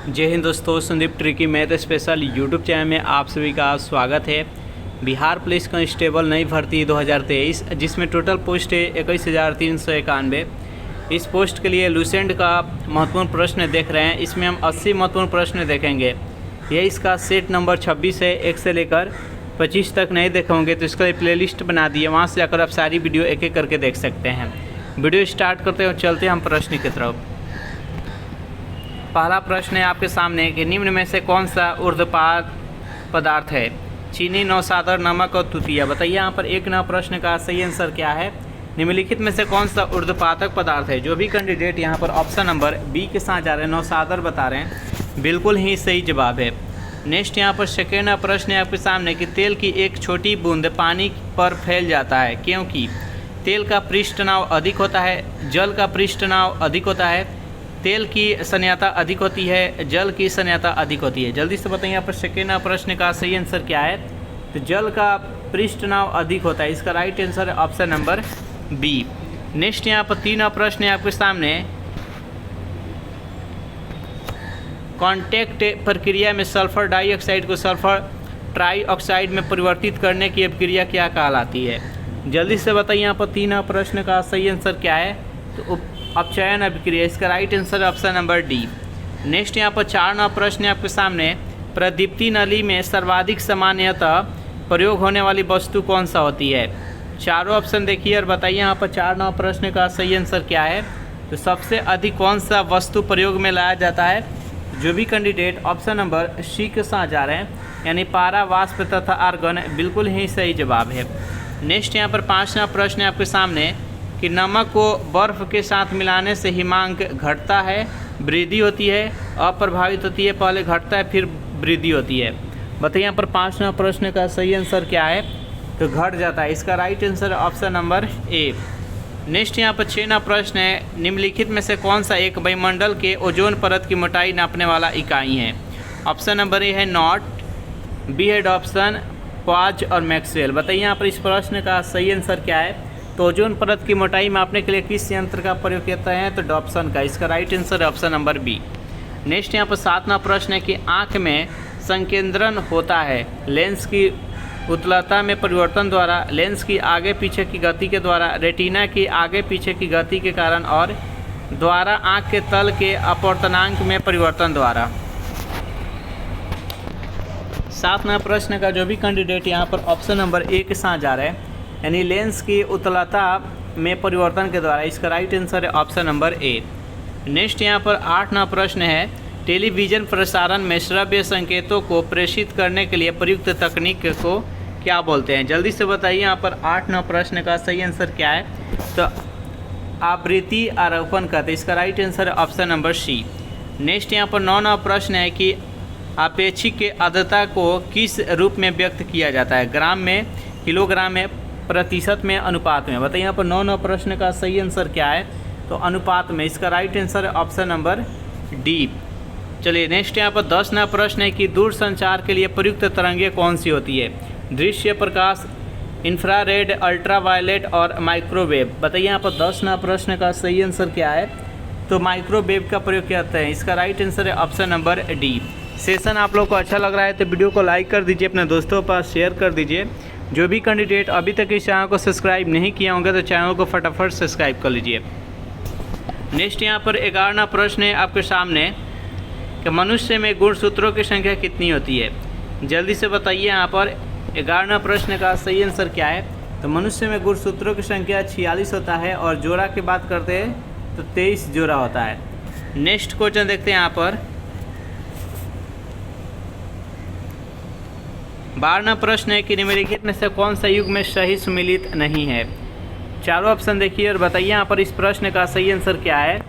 जय हिंद दोस्तों, Sandeep tricky math special YouTube channel में आप सभी का स्वागत है। बिहार पुलिस कांस्टेबल नई भर्ती 2023 जिसमें टोटल पोस्ट है 21,391। इस पोस्ट के लिए लूसेंट का महत्वपूर्ण प्रश्न देख रहे हैं। इसमें हम 80 महत्वपूर्ण प्रश्न देखेंगे। यह इसका सेट नंबर 26 है। 1 से लेकर 25 तक नहीं देखे होंगे तो इसका प्लेलिस्ट बना दिए, वहाँ से जाकर आप सारी वीडियो एक एक करके देख सकते हैं। वीडियो स्टार्ट करते हैं और चलते हैं हम प्रश्न की तरफ। पहला प्रश्न है आपके सामने कि निम्न में से कौन सा ऊर्ध्वपात पदार्थ है? चीनी, नौसादर, नमक और तुतिया। बताइए यहाँ पर एक नंबर प्रश्न का सही आंसर क्या है? निम्नलिखित में से कौन सा ऊर्ध्वपातक पदार्थ है? जो भी कैंडिडेट यहाँ पर ऑप्शन नंबर बी के साथ जा रहे हैं, नौसादर बता रहे हैं, बिल्कुल ही सही जवाब है। नेक्स्ट यहाँ पर सेकेंड प्रश्न है आपके सामने कि तेल की एक छोटी बूंद पानी पर फैल जाता है क्योंकि तेल का पृष्ठ तनाव अधिक होता है, जल का पृष्ठ तनाव अधिक होता है, तेल की सन्यता अधिक होती है, जल की सन्यता अधिक होती है। जल्दी से बताइए यहाँ पर सेकेंड प्रश्न का सही आंसर क्या है? तो जल का पृष्ठ तनाव अधिक होता है। इसका राइट आंसर है ऑप्शन नंबर बी। नेक्स्ट यहाँ पर तीन प्रश्न है आपके सामने। कॉन्टैक्ट प्रक्रिया में सल्फर डाइऑक्साइड को सल्फर ट्राइऑक्साइड में परिवर्तित करने की अभिक्रिया क्या कहलाती है? जल्दी से बताइए यहाँ पर तीन प्रश्न का सही आंसर क्या है? तो अपचयन अभिक्रिया। इसका right answer option number D. Next यहाँ पर चार प्रश्न है आपके सामने। प्रदीप्ति नली में सर्वाधिक सामान्यतः प्रयोग होने वाली वस्तु कौन सा होती है? चारों ऑप्शन देखिए और बताइए यहाँ पर चार प्रश्न का सही आंसर क्या है? तो सबसे अधिक कौन सा वस्तु प्रयोग में लाया जाता है? जो भी कैंडिडेट ऑप्शन नंबर सी के साथ जा रहे हैं यानी पारा, वाष्प तथा आर्गन, बिल्कुल ही सही जवाब है। नेक्स्ट यहाँ पर पाँचवा प्रश्न है आपके सामने कि नमक को बर्फ़ के साथ मिलाने से हिमांक घटता है, वृद्धि होती है, अप्रभावित होती है, पहले घटता है फिर वृद्धि होती है। बताइए यहाँ पर पाँचवा प्रश्न का सही आंसर क्या है? तो घट जाता है। इसका right answer option number A. Next यहाँ पर छठवां प्रश्न है। निम्नलिखित में से कौन सा एक वायुमंडल के ओजोन परत की मोटाई नापने वाला इकाई है? ऑप्शन नंबर ए है नॉट, बी है डॉप्सन, क्वार्ट्ज और मैक्सवेल। बताइए यहाँ पर इस प्रश्न का सही आंसर क्या है? तो ओजोन परत की मोटाई मापने के लिए किस यंत्र का प्रयोग किया है? तो डॉप्सन का। इसका राइट आंसर है ऑप्शन नंबर बी। नेक्स्ट यहाँ पर सातवां प्रश्न है कि आँख में संकेंद्रण होता है लेंस की उत्तलता में परिवर्तन द्वारा, लेंस की आगे पीछे की गति के द्वारा, रेटिना की आगे पीछे की गति के कारण और द्वारा आँख के तल के अपवर्तनांक में परिवर्तन द्वारा। सातवां प्रश्न का जो भी कैंडिडेट यहाँ पर ऑप्शन नंबर ए के साथ जा रहे हैं यानी लेंस की उत्तलता में परिवर्तन के द्वारा, इसका राइट आंसर है ऑप्शन नंबर ए। नेक्स्ट यहाँ पर आठवां प्रश्न है। टेलीविज़न प्रसारण में श्रव्य संकेतों को प्रेषित करने के लिए प्रयुक्त तकनीक को क्या बोलते हैं? जल्दी से बताइए यहाँ पर आठवां प्रश्न का सही आंसर क्या है? तो आवृत्ति आरोपण कहते हैं। इसका राइट आंसर है ऑप्शन नंबर सी। नेक्स्ट यहाँ पर नौवां प्रश्न है कि आपेक्षिक आर्द्रता को किस रूप में व्यक्त किया जाता है? ग्राम में, किलोग्राम में, प्रतिशत में, अनुपात में। बताइए यहाँ पर नौ प्रश्न का सही आंसर क्या है? तो अनुपात में। इसका राइट आंसर है ऑप्शन नंबर डी। चलिए नेक्स्ट यहाँ पर 10वां प्रश्न है कि दूर संचार के लिए प्रयुक्त तरंगें कौन सी होती है? दृश्य प्रकाश, इंफ्रारेड, अल्ट्रावायलेट और माइक्रोवेव। बताइए यहाँ पर 10वां प्रश्न का सही आंसर क्या है? तो माइक्रोवेव का प्रयोग किया जाता है। इसका राइट आंसर है ऑप्शन नंबर डी। सेशन आप लोग को अच्छा लग रहा है तो वीडियो को लाइक कर दीजिए, अपने दोस्तों के पास शेयर कर दीजिए। जो भी कैंडिडेट अभी तक इस चैनल को सब्सक्राइब नहीं किया होंगे तो चैनल को फटाफट सब्सक्राइब कर लीजिए। नेक्स्ट यहाँ पर 11वां प्रश्न है आपके सामने कि मनुष्य में गुणसूत्रों की संख्या कितनी होती है? जल्दी से बताइए यहाँ पर 11वां प्रश्न का सही आंसर क्या है? तो मनुष्य में गुणसूत्रों की संख्या 46 होता है और जोड़ा की बात करते हैं तो 23 जोड़ा होता है। नेक्स्ट क्वेश्चन देखते हैं यहाँ पर 12वां प्रश्न है कि निम्नलिखित में से कौन सा युग्म में सही सम्मिलित नहीं है? चारों ऑप्शन देखिए और बताइए यहाँ पर इस प्रश्न का सही आंसर क्या है?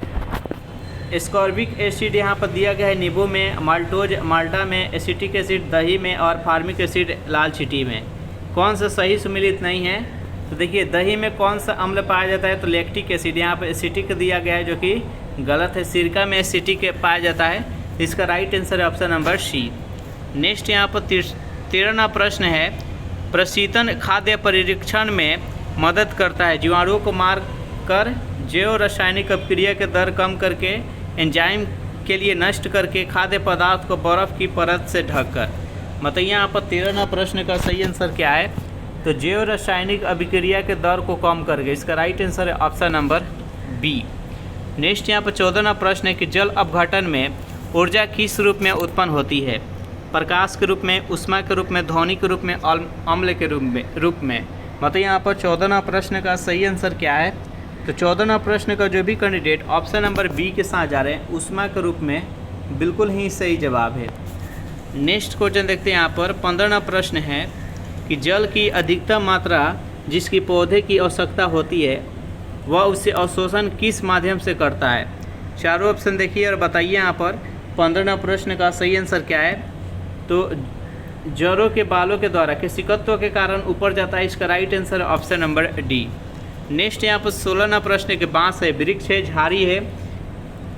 एस्कॉर्बिक एसिड यहाँ पर दिया गया है नींबू में, माल्टोज माल्टा में, एसिटिक एसिड दही में और फार्मिक एसिड लाल चींटी में। कौन सा सही सम्मिलित नहीं है? तो देखिए दही में कौन सा अम्ल पाया जाता है? तो लैक्टिक एसिड। यहाँ पर एसिटिक दिया गया है जो कि गलत है। सिरका में एसिटिक पाया जाता है। इसका राइट आंसर है ऑप्शन नंबर सी। नेक्स्ट यहाँ पर 13वां प्रश्न है। प्रशीतन खाद्य परिरक्षण में मदद करता है। जीवाणुओं को मार कर जैव रासायनिक अपक्रिया के दर कम करके एंजाइम के लिए नष्ट करके खाद्य पदार्थ को बर्फ़ की परत से ढककर। बताइए यहाँ पर 13वां प्रश्न का सही आंसर क्या है? तो जैव रासायनिक अभिक्रिया के दर को कम करके। इसका राइट आंसर है ऑप्शन नंबर बी। नेक्स्ट यहाँ पर 14वां प्रश्न है कि जल अपघटन में ऊर्जा किस रूप में उत्पन्न होती है? प्रकाश के रूप में, ऊष्मा के रूप में, ध्वनि के रूप में, अम्ल के रूप में। बताइए यहाँ पर 14वां प्रश्न का सही आंसर क्या है? तो 14वां प्रश्न का जो भी कैंडिडेट ऑप्शन नंबर बी के साथ जा रहे हैं, ऊष्मा के रूप में, बिल्कुल ही सही जवाब है। नेक्स्ट क्वेश्चन देखते हैं यहाँ पर 15वां प्रश्न है कि जल की अधिकतम मात्रा जिसकी पौधे की आवश्यकता होती है वह उससे अवशोषण किस माध्यम से करता है? चारों ऑप्शन देखिए और बताइए यहाँ पर 15वां प्रश्न का सही आंसर क्या है? तो जड़ों के बालों के द्वारा केशिकत्व के कारण ऊपर जाता है। इसका राइट आंसर है ऑप्शन नंबर डी। नेक्स्ट यहाँ पर 16वां प्रश्न के बांस है, वृक्ष है, झाड़ी है,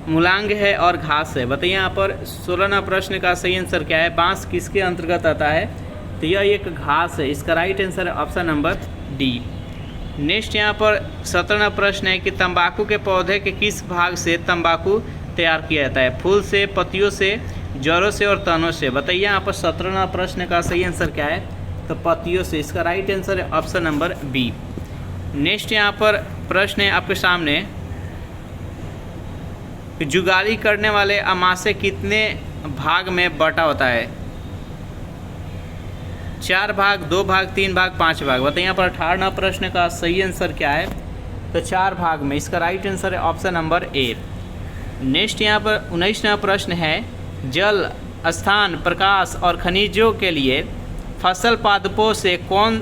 मूलांग है और घास है। बताइए यहाँ पर 16वां प्रश्न का सही आंसर क्या है? बांस किसके अंतर्गत आता है? तो यह एक घास है। इसका राइट आंसर है ऑप्शन नंबर डी। नेक्स्ट यहाँ पर 17वां प्रश्न है कि तंबाकू के पौधे के किस भाग से तंबाकू तैयार किया जाता है? फूल से, पत्तियों से, जड़ों से और तनों से। बताइए यहाँ पर 17वां प्रश्न का सही आंसर क्या है? तो पत्तियों से। इसका राइट आंसर है ऑप्शन नंबर बी। नेक्स्ट यहाँ पर प्रश्न है आपके सामने, जुगाली करने वाले अमाशय कितने भाग में बटा होता है? 4 भाग, 2 भाग, 3 भाग, 5 भाग। बताइए यहाँ पर 18वां प्रश्न का सही आंसर क्या है? तो 4 भाग में। इसका राइट आंसर है ऑप्शन नंबर ए। नेक्स्ट यहाँ पर 19वां प्रश्न है, जल, स्थान, प्रकाश और खनिजों के लिए फसल पादपों से कौन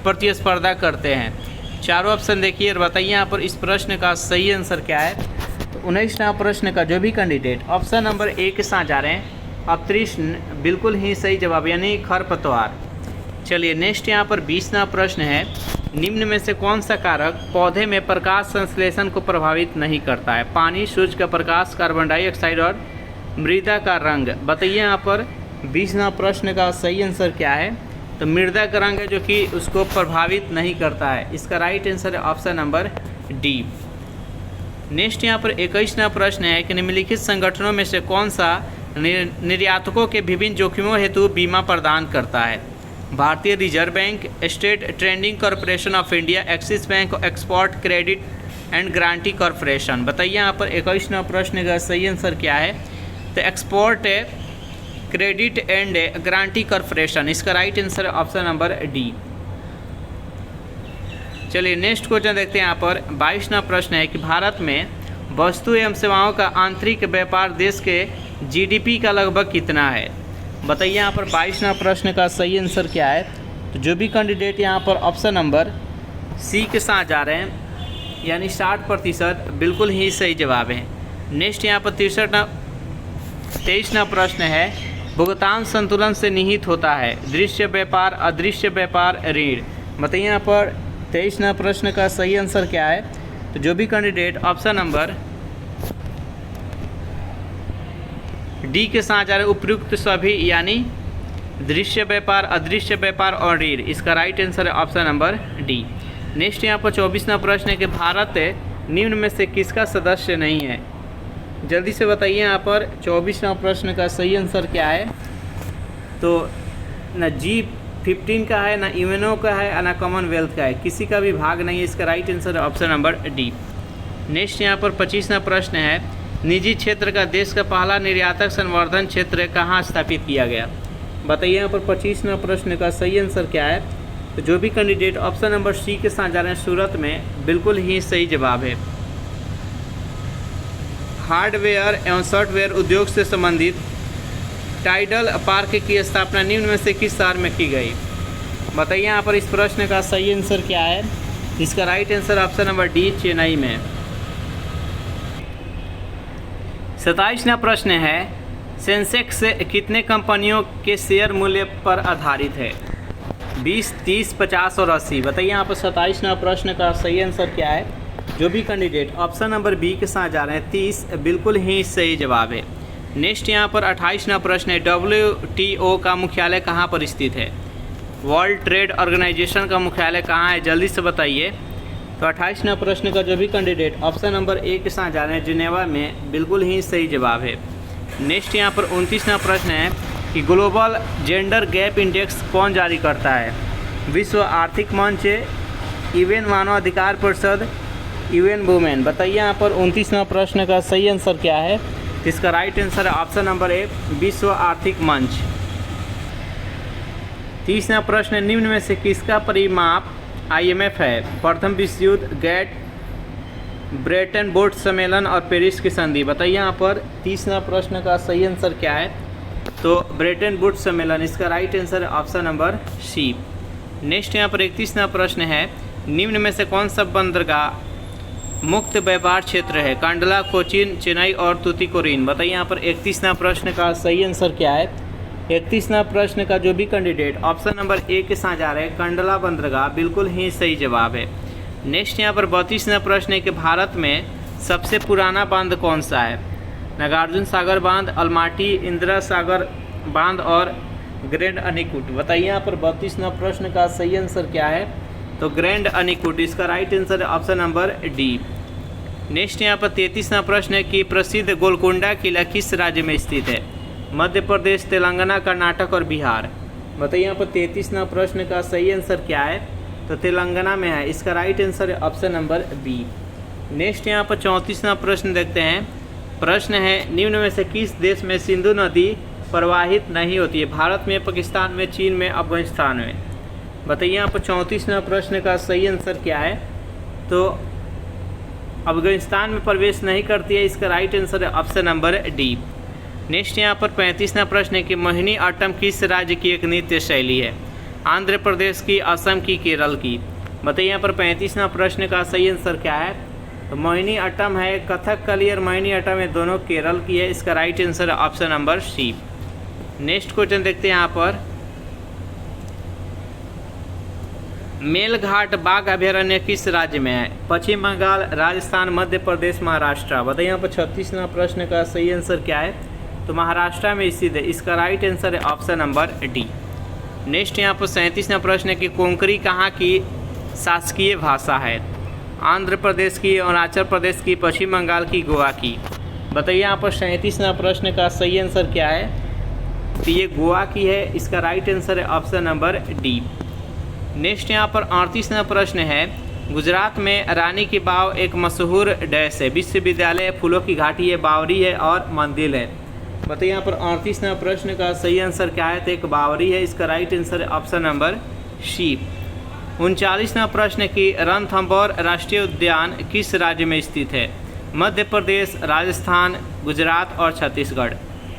प्रतिस्पर्धा करते हैं? चारों ऑप्शन देखिए और बताइए यहाँ पर इस प्रश्न का सही आंसर क्या है? तो 19वां प्रश्न का जो भी कैंडिडेट ऑप्शन नंबर ए के साथ जा रहे हैं, अपतृष्ण, बिल्कुल ही सही जवाब, यानी खरपतवार। चलिए नेक्स्ट यहाँ पर 20वां प्रश्न है, निम्न में से कौन सा कारक पौधे में प्रकाश संश्लेषण को प्रभावित नहीं करता है? पानी, सूर्य का प्रकाश, कार्बन डाइऑक्साइड और मृदा का रंग। बताइए यहाँ पर 20वां प्रश्न का सही आंसर क्या है? तो मृदा का रंग है जो कि उसको प्रभावित नहीं करता है। इसका राइट आंसर है ऑप्शन नंबर डी। नेक्स्ट यहाँ पर 21वां प्रश्न है कि निम्नलिखित संगठनों में से कौन सा निर्यातकों के विभिन्न जोखिमों हेतु बीमा प्रदान करता है? भारतीय reserve bank, state trading corporation of India, axis bank, export credit and guarantee corporation. बताइए यहाँ पर 21वां प्रश्न का सही आंसर क्या है? तो export credit and guarantee corporation. इसका राइट आंसर है ऑप्शन नंबर डी। चलिए नेक्स्ट क्वेश्चन देखते हैं यहाँ पर 22वां प्रश्न है कि भारत में वस्तु एवं सेवाओं का आंतरिक व्यापार देश के जीडीपी का लगभग कितना है? बताइए यहाँ पर 22वां प्रश्न का सही आंसर क्या है? तो जो भी कैंडिडेट यहाँ पर ऑप्शन नंबर सी के साथ जा रहे हैं, यानी 60%, बिल्कुल ही सही जवाब है। नेक्स्ट यहाँ पर 23वां प्रश्न है, भुगतान संतुलन से निहित होता है? दृश्य व्यापार, अदृश्य व्यापार, ऋण। बताइए यहाँ पर 23वां प्रश्न का सही आंसर क्या है? तो जो भी कैंडिडेट ऑप्शन नंबर डी के साथ जा रहे उपयुक्त सभी, यानी दृश्य व्यापार, अदृश्य व्यापार और ऋण। इसका राइट आंसर है ऑप्शन नंबर डी। नेक्स्ट यहाँ पर 24वां प्रश्न है कि भारत निम्न में से किसका सदस्य नहीं है? जल्दी से बताइए यहाँ पर 24वां प्रश्न का सही आंसर क्या है? तो ना G15 का है, ना यूएनओ का है, ना कॉमनवेल्थ का है, किसी का भी भाग नहीं है। इसका राइट आंसर है ऑप्शन नंबर डी। नेक्स्ट यहाँ पर 25वां प्रश्न है, निजी क्षेत्र का देश का पहला निर्यातक संवर्धन क्षेत्र कहाँ स्थापित किया गया? बताइए यहाँ पर 25वां प्रश्न का सही आंसर क्या है? तो जो भी कैंडिडेट ऑप्शन नंबर सी के साथ जा रहे हैं, सूरत में, बिल्कुल ही सही जवाब है। हार्डवेयर एवं सॉफ्टवेयर उद्योग से संबंधित टाइडल पार्क की स्थापना निम्न में से किस शहर में की गई? बताइए यहाँ पर इस प्रश्न का सही आंसर क्या है? इसका right answer option number D, Chennai में। 27वां प्रश्न है, सेंसेक्स कितने कंपनियों के शेयर मूल्य पर आधारित है? 20, 30, 50 और 80। बताइए यहाँ पर 27वां प्रश्न का सही आंसर क्या है? जो भी कैंडिडेट ऑप्शन नंबर बी के साथ जा रहे हैं, 30, बिल्कुल ही सही जवाब है। नेक्स्ट यहाँ पर 28वां प्रश्न है, WTO का मुख्यालय कहाँ पर स्थित है? वर्ल्ड ट्रेड ऑर्गेनाइजेशन का मुख्यालय कहाँ है? जल्दी से बताइए। तो 28वां प्रश्न का जो भी कैंडिडेट ऑप्शन नंबर ए के साथ जा रहे हैं, जिनेवा में, बिल्कुल ही सही जवाब है। नेक्स्ट यहाँ पर 29वां प्रश्न है कि ग्लोबल जेंडर गैप इंडेक्स कौन जारी करता है? विश्व आर्थिक मंच, यूएन मानव अधिकार परिषद, यूएन वुमेन। बताइए यहाँ पर 29वां प्रश्न का सही आंसर क्या है? इसका राइट आंसर है ऑप्शन नंबर ए, विश्व आर्थिक मंच। 30वां प्रश्न, निम्न में से किसका परिमाप IMF है? प्रथम विश्व युद्ध, गेट, ब्रेटन वुड्स सम्मेलन और पेरिस की संधि। बताइए यहाँ पर 30वां प्रश्न का सही आंसर क्या है? तो ब्रेटन वुड्स सम्मेलन, इसका राइट आंसर है ऑप्शन नंबर सी। नेक्स्ट यहाँ पर 31वां प्रश्न है, निम्न में से कौन सा बंदरगाह मुक्त व्यापार क्षेत्र है? कांडला, कोचीन, चेन्नई और तूतीकोरिन। बताइए यहाँ पर 31वां प्रश्न का सही आंसर क्या है? 31वां प्रश्न का जो भी कैंडिडेट ऑप्शन नंबर ए के साथ जा रहे हैं, कांडला बंदरगाह, बिल्कुल ही सही जवाब है। नेक्स्ट यहाँ पर 32वां प्रश्न है कि भारत में सबसे पुराना बांध कौन सा है? नागार्जुन सागर बांध, अलमाटी, इंदिरा सागर बांध और ग्रैंड अनिकुट। बताइए यहाँ पर 32वां प्रश्न का सही आंसर क्या है? तो ग्रैंड अनिकुट, इसका राइट आंसर है ऑप्शन नंबर डी। नेक्स्ट यहाँ पर 33वां प्रश्न है कि प्रसिद्ध गोलकुंडा किला किस राज्य में स्थित है? मध्य प्रदेश, तेलंगाना, कर्नाटक और बिहार। बताइए यहाँ पर 33वां प्रश्न का सही आंसर क्या है? तो तेलंगाना में है, इसका राइट आंसर है ऑप्शन नंबर बी। नेक्स्ट यहाँ पर 34वां प्रश्न देखते हैं। प्रश्न है, निम्न में से किस देश में सिंधु नदी प्रवाहित नहीं होती है? भारत में, पाकिस्तान में, चीन में, अफगानिस्तान में। बताइए यहाँ पर 34वां प्रश्न का सही आंसर क्या है? तो अफगानिस्तान में प्रवेश नहीं करती है, इसका राइट आंसर है ऑप्शन नंबर डी। नेक्स्ट यहाँ पर 35वां प्रश्न है कि मोहिनी अट्टम किस राज्य की एक नृत्य शैली है? आंध्र प्रदेश की, असम की, केरल की। बताइए यहाँ पर 35वां प्रश्न का सही आंसर क्या है? तो मोहिनी अट्टम है, कथकली और मोहिनी अट्टम है, दोनों केरल की है, इसका राइट आंसर है option number C. Next question देखते हैं यहाँ पर, मेलघाट बाघ अभयारण्य किस राज्य में है? पश्चिम बंगाल, राजस्थान, मध्य प्रदेश, महाराष्ट्र। बताइए यहाँ पर 36वां प्रश्न का सही आंसर क्या है? तो महाराष्ट्र में स्थित है, इसका राइट आंसर है ऑप्शन नंबर डी। नेक्स्ट यहाँ पर 37वां प्रश्न है कि कोंकणी कहाँ की शासकीय भाषा है? आंध्र प्रदेश की, अरुणाचल प्रदेश की, पश्चिम बंगाल की, गोवा की। बताइए यहाँ पर 37वां प्रश्न का सही आंसर क्या है? तो ये गोवा की है, इसका राइट आंसर है ऑप्शन नंबर डी। नेक्स्ट यहाँ पर 38वां प्रश्न है, गुजरात में रानी की बाव एक मशहूर डैश है? विश्वविद्यालय, फूलों की घाटी है, बावरी है और मंदिर है। बताइए यहाँ पर 38वां प्रश्न का सही आंसर क्या है? तो एक बावरी है, इसका राइट आंसर है ऑप्शन नंबर सी। 39वां प्रश्न की रणथंभौर राष्ट्रीय उद्यान किस राज्य में स्थित है? मध्य प्रदेश, राजस्थान, गुजरात और छत्तीसगढ़।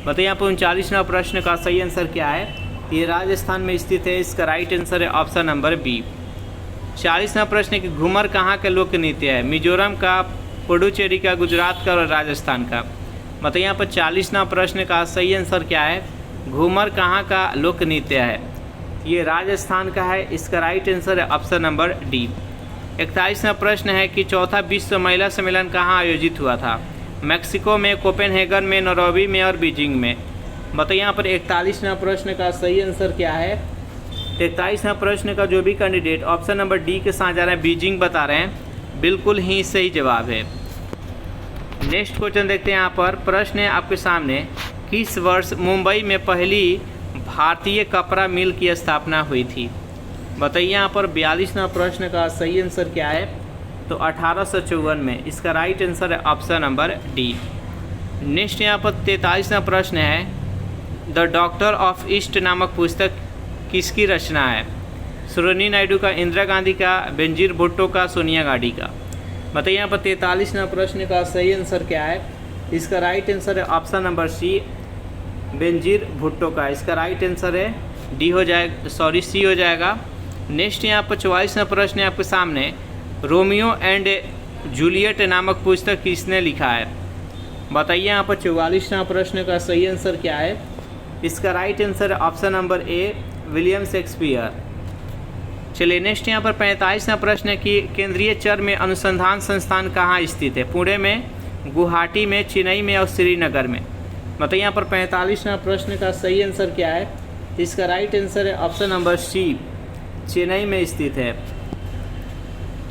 बताइए यहाँ पर 39वां प्रश्न का सही आंसर क्या है? ये राजस्थान में स्थित है, इसका राइट आंसर है ऑप्शन नंबर बी। 40वां प्रश्न कि घूमर कहाँ का लोक नृत्य है? मिजोरम का, पुडुचेरी का, गुजरात का और राजस्थान का। बताइए यहाँ पर 40वां प्रश्न का सही आंसर क्या है? घूमर कहाँ का लोक नृत्य है? ये राजस्थान का है, इसका राइट आंसर है ऑप्शन नंबर डी। 41वां प्रश्न है कि चौथा विश्व महिला सम्मेलन कहाँ आयोजित हुआ था? मैक्सिको में, कोपेनहेगन में, नैरोबी में और बीजिंग में। बताइए यहाँ पर 41वां प्रश्न का सही आंसर क्या है? 41वां प्रश्न का जो भी कैंडिडेट ऑप्शन नंबर डी के साथ जा रहे हैं, बीजिंग बता रहे हैं, बिल्कुल ही सही जवाब है। नेक्स्ट क्वेश्चन देखते हैं यहाँ पर। प्रश्न है आपके सामने, किस वर्ष मुंबई में पहली भारतीय कपड़ा मिल की स्थापना हुई थी? बताइए यहाँ पर 42वां प्रश्न का सही आंसर क्या है? तो 1854 में, इसका राइट आंसर है ऑप्शन नंबर डी। नेक्स्ट यहाँ पर 43वां प्रश्न है, द डॉक्टर ऑफ ईस्ट नामक पुस्तक किसकी रचना है? सरोजिनी नायडू का, इंदिरा गांधी का, बेनजीर भुट्टो का, सोनिया गांधी का। बताइए यहाँ पर 43वां प्रश्न का सही आंसर क्या है? इसका राइट आंसर है option number C, Benazir Bhutto का। इसका राइट आंसर है डी हो जाएगा, सॉरी सी हो जाएगा। नेक्स्ट यहाँ पर 44वां प्रश्न है आपके सामने, रोमियो एंड जूलियट नामक पुस्तक किसने लिखा है? बताइए यहाँ पर 44वां प्रश्न का सही आंसर क्या है? इसका राइट आंसर है option number A, William Shakespeare. चलिए नेक्स्ट यहाँ पर 45वां प्रश्न है कि केंद्रीय चर्म अनुसंधान संस्थान कहाँ स्थित है? पुणे में, गुवाहाटी में, चेन्नई में और श्रीनगर में। बताइए यहाँ पर 45वां प्रश्न का सही आंसर क्या है? इसका राइट आंसर है ऑप्शन नंबर सी, चेन्नई में स्थित है।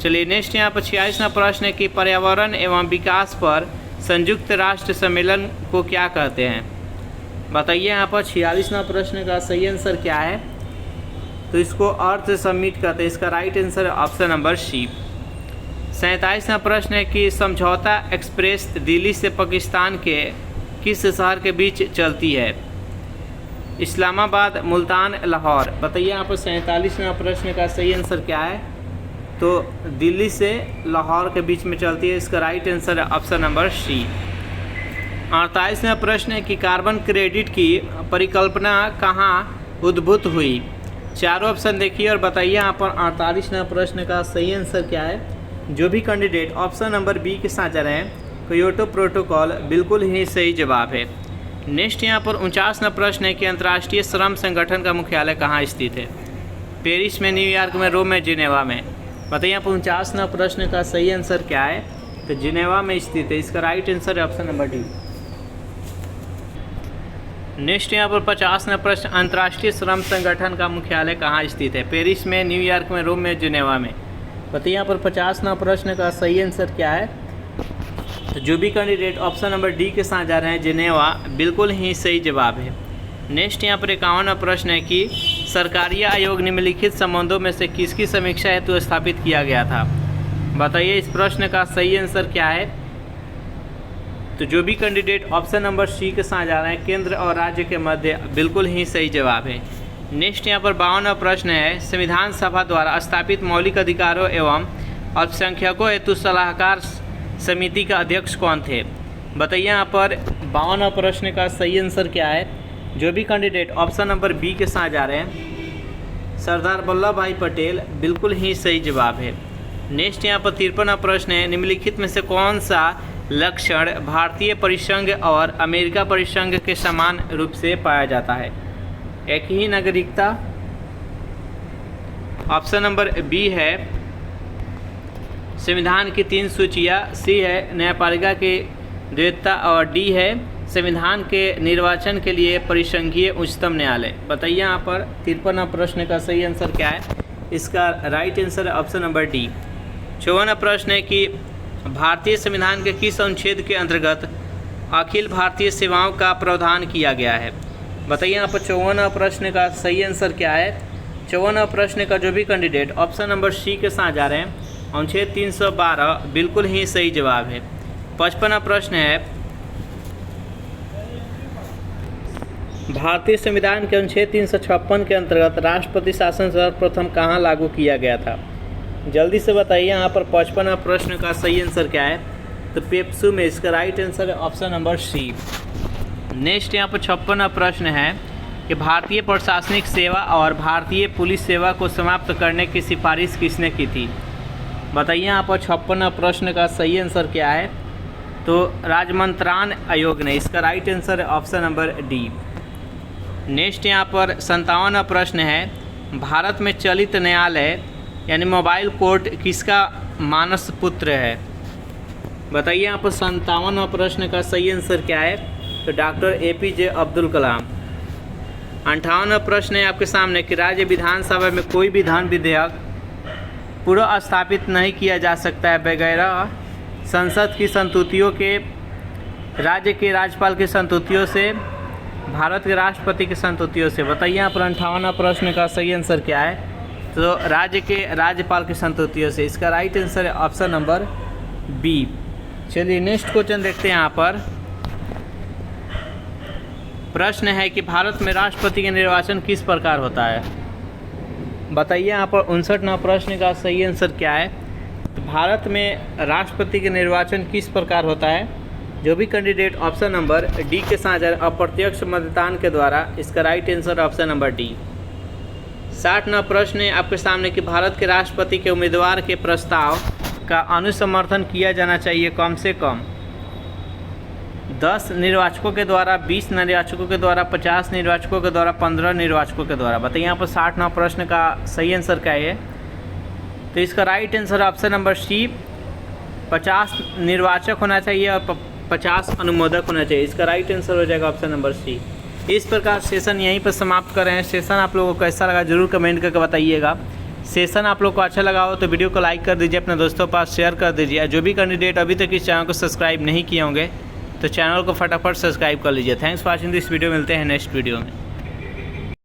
चलिए नेक्स्ट यहाँ पर 46वां प्रश्न है कि पर्यावरण एवं विकास पर संयुक्त राष्ट्र सम्मेलन को क्या कहते हैं? बताइए यहाँ पर 46वां प्रश्न का सही आंसर क्या है? तो इसको अर्थ से सबमिट करते हैं। इसका राइट आंसर है ऑप्शन नंबर सी। 47वां प्रश्न है कि समझौता एक्सप्रेस दिल्ली से पाकिस्तान के किस शहर के बीच चलती है? इस्लामाबाद, मुल्तान, लाहौर। बताइए यहाँ पर 47वां प्रश्न का सही आंसर क्या है? तो दिल्ली से लाहौर के बीच में चलती है। इसका राइट आंसर है ऑप्शन नंबर सी। 48वां प्रश्न है कि कार्बन क्रेडिट की परिकल्पना कहाँ उद्भूत हुई? चारों ऑप्शन देखिए और बताइए यहाँ पर 48वां प्रश्न का सही आंसर क्या है? जो भी कैंडिडेट ऑप्शन नंबर बी के साथ जा रहे हैं, क्योटो प्रोटोकॉल बिल्कुल ही सही जवाब है। नेक्स्ट यहाँ पर 49वां प्रश्न है कि अंतर्राष्ट्रीय श्रम संगठन का मुख्यालय कहाँ स्थित है? पेरिस में, न्यूयॉर्क में, रोम में, जिनेवा में। बताइए यहाँ पर 49वां प्रश्न का सही आंसर क्या है? तो जिनेवा में स्थित है। इसका राइट आंसर है ऑप्शन नंबर डी। नेक्स्ट यहाँ पर 50वां प्रश्न, अंतर्राष्ट्रीय श्रम संगठन का मुख्यालय कहाँ स्थित है? पेरिस में, न्यूयॉर्क में, रोम में, जिनेवा में। बताइए यहाँ पर 50वां प्रश्न का सही आंसर क्या है? तो जो भी कैंडिडेट ऑप्शन नंबर डी के साथ जा रहे हैं, जिनेवा, बिल्कुल ही सही जवाब है। नेक्स्ट यहाँ पर 51वां प्रश्न है कि सरकारी आयोग निम्नलिखित संबंधों में से किसकी समीक्षा हेतु स्थापित किया गया था? बताइए इस प्रश्न का सही आंसर क्या है? तो जो भी कैंडिडेट ऑप्शन नंबर सी के साथ जा रहे हैं, केंद्र और राज्य के मध्य, बिल्कुल ही सही जवाब है। नेक्स्ट यहाँ पर 52वां प्रश्न है, संविधान सभा द्वारा स्थापित मौलिक अधिकारों एवं अल्पसंख्यकों हेतु सलाहकार समिति का अध्यक्ष कौन थे? बताइए यहाँ पर 52वां प्रश्न का सही आंसर क्या है? जो भी कैंडिडेट ऑप्शन नंबर बी के साथ जा रहे हैं, सरदार वल्लभ भाई पटेल, बिल्कुल ही सही जवाब है। नेक्स्ट यहाँ पर 53वां प्रश्न है, निम्नलिखित में से कौन सा लक्षण भारतीय परिसंघ और अमेरिका परिसंघ के समान रूप से पाया जाता है? एक ही नागरिकता, ऑप्शन नंबर बी है संविधान की 3 सूचियाँ, सी है न्यायपालिका की द्वैतता और डी है संविधान के निर्वाचन के लिए परिसंघीय उच्चतम न्यायालय। बताइए यहाँ पर 53वां प्रश्न का सही आंसर क्या है? इसका राइट आंसर है ऑप्शन नंबर डी। 54वां प्रश्न है कि भारतीय संविधान के किस अनुच्छेद के अंतर्गत अखिल भारतीय सेवाओं का प्रावधान किया गया है? बताइए यहाँ पर 54वां प्रश्न का सही आंसर क्या है? 54वां प्रश्न का जो भी कैंडिडेट ऑप्शन नंबर सी के साथ जा रहे हैं, अनुच्छेद 312, बिल्कुल ही सही जवाब है। 55वां प्रश्न है, भारतीय संविधान के अनुच्छेद 356 के अंतर्गत राष्ट्रपति शासन सर्वप्रथम कहाँ लागू किया गया था? जल्दी से बताइए यहाँ पर 55वां प्रश्न का सही आंसर क्या है? तो पेप्सू में। इसका राइट आंसर है ऑप्शन नंबर सी। नेक्स्ट यहाँ पर 56वां प्रश्न है कि भारतीय प्रशासनिक सेवा और भारतीय पुलिस सेवा को समाप्त करने की सिफारिश किसने की थी? बताइए यहाँ पर 56वां प्रश्न का सही आंसर क्या है? तो राजमंत्रान आयोग ने। इसका राइट आंसर है ऑप्शन नंबर डी। नेक्स्ट यहाँ पर 57वां प्रश्न है, भारत में चलित न्यायालय यानी मोबाइल कोर्ट किसका मानस पुत्र है? बताइए यहाँ पर 57वां प्रश्न का सही आंसर क्या है? तो डॉक्टर APJ अब्दुल कलाम। 58वां प्रश्न है आपके सामने कि राज्य विधानसभा में कोई भी धन विधेयक पूर्व स्थापित नहीं किया जा सकता है वगैरह संसद की संस्तुतियों के, राज्य के राज्यपाल की संस्तुतियों से, भारत के राष्ट्रपति की संस्तुतियों से। बताइए यहाँ पर 58वां प्रश्न का सही आंसर क्या है? तो राज्य के राज्यपाल की संस्तुतियों से। इसका राइट आंसर है ऑप्शन नंबर बी। चलिए नेक्स्ट क्वेश्चन देखते हैं। यहाँ पर प्रश्न है कि भारत में राष्ट्रपति का निर्वाचन किस प्रकार होता है? बताइए यहाँ पर 59वां प्रश्न का सही आंसर क्या है? तो भारत में राष्ट्रपति के निर्वाचन किस प्रकार होता है? जो भी कैंडिडेट ऑप्शन नंबर डी के साथ अप्रत्यक्ष मतदान के द्वारा। इसका right answer option number D. 60वां प्रश्न है आपके सामने कि भारत के राष्ट्रपति के उम्मीदवार के प्रस्ताव का अनुसमर्थन किया जाना चाहिए कम से कम 10 निर्वाचकों के द्वारा, 20 निर्वाचकों के द्वारा, 50 निर्वाचकों के द्वारा, 15 निर्वाचकों के द्वारा। बताइए यहाँ पर 60वां प्रश्न का सही आंसर क्या है? तो इसका right answer option number C, 50 निर्वाचक होना चाहिए और 50 अनुमोदक होना चाहिए। इसका राइट आंसर हो जाएगा ऑप्शन नंबर सी। इस प्रकार सेशन यहीं पर समाप्त कर रहे हैं। सेशन आप लोगों को कैसा लगा जरूर कमेंट करके बताइएगा। सेशन आप लोग को अच्छा लगा हो तो वीडियो को लाइक कर दीजिए, अपने दोस्तों के पास शेयर कर दीजिए। जो भी कैंडिडेट अभी तक इस चैनल को सब्सक्राइब नहीं किए होंगे तो चैनल को फटाफट सब्सक्राइब कर लीजिए। Thanks for watching this video, मिलते हैं नेक्स्ट वीडियो में।